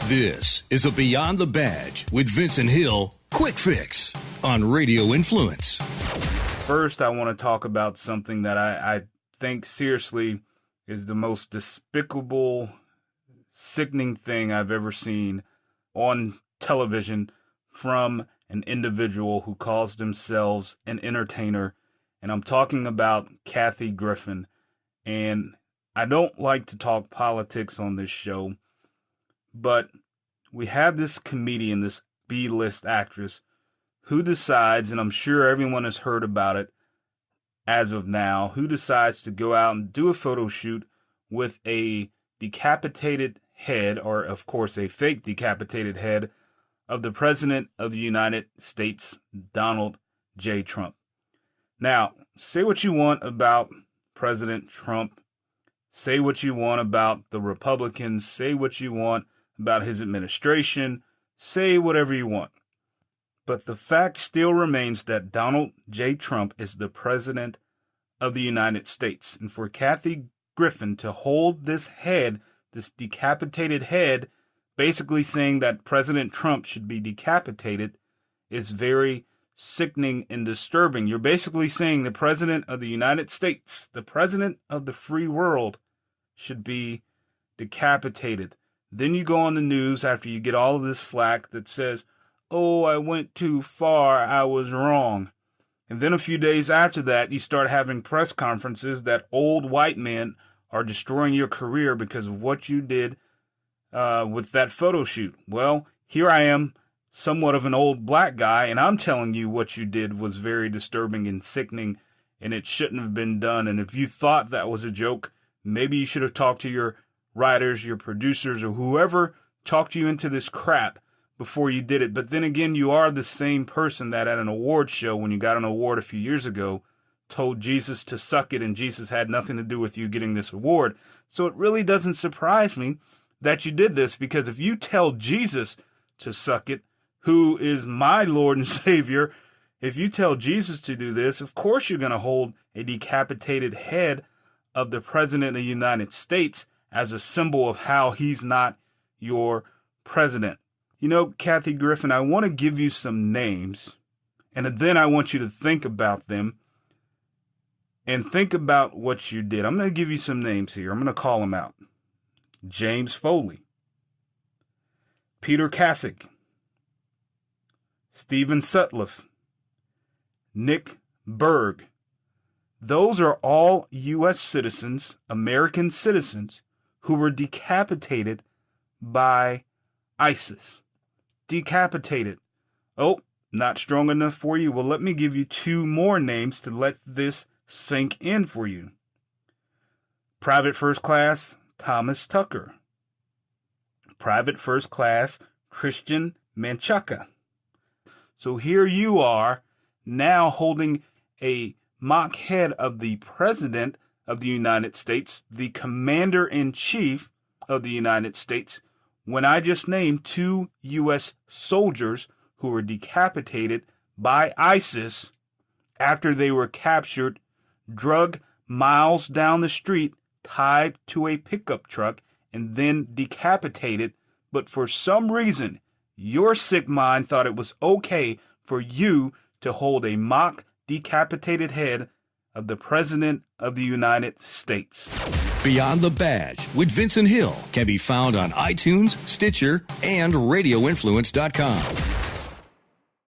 This is a Beyond the Badge with Vincent Hill quick fix on Radio Influence. First, I want to talk about something that I think seriously is the most despicable, sickening thing I've ever seen on television from an individual who calls themselves an entertainer. And I'm talking about Kathy Griffin. And I don't like to talk politics on this show, but we have this comedian, this B-list actress, who decides, and I'm sure everyone has heard about it as of now, who decides to go out and do a photo shoot with a decapitated head, or of course a fake decapitated head, of the President of the United States, Donald J. Trump. Now, say what you want about President Trump. Say what you want about the Republicans. Say what you want about his administration. Say whatever you want. But the fact still remains that Donald J. Trump is the President of the United States. And for Kathy Griffin to hold this head, this decapitated head, basically saying that President Trump should be decapitated, is very sickening and disturbing. You're basically saying the President of the United States, the President of the free world, should be decapitated. Then you go on the news after you get all of this slack that says, oh, I went too far, I was wrong. And then a few days after that, you start having press conferences that old white men are destroying your career because of what you did with that photo shoot. Well, here I am, somewhat of an old black guy, and I'm telling you what you did was very disturbing and sickening, and it shouldn't have been done. And if you thought that was a joke, maybe you should have talked to your writers, your producers, or whoever talked you into this crap before you did it. But then again, you are the same person that at an award show, when you got an award a few years ago, told Jesus to suck it, and Jesus had nothing to do with you getting this award. So it really doesn't surprise me that you did this, because if you tell Jesus to suck it, who is my Lord and Savior, if you tell Jesus to do this, of course you're going to hold a decapitated head of the President of the United States as a symbol of how he's not your president. You know, Kathy Griffin, I want to give you some names, and then I want you to think about them and think about what you did. I'm going to give you some names here. I'm going to call them out. James Foley, Peter Kasich, Stephen Sutcliffe, Nick Berg. Those are all U.S. citizens, American citizens, who were decapitated by ISIS. Decapitated. Oh, not strong enough for you? Well, let me give you two more names to let this sink in for you. Private First Class Thomas Tucker. Private First Class Christian Menchaca. So here you are now holding a mock head of the President of the United States, the Commander-in-Chief of the United States, when I just named two U.S. soldiers who were decapitated by ISIS after they were captured, drugged miles down the street, tied to a pickup truck, and then decapitated. But for some reason, your sick mind thought it was okay for you to hold a mock decapitated head of the President of the United States. Beyond the Badge with Vincent Hill can be found on iTunes, Stitcher, and RadioInfluence.com.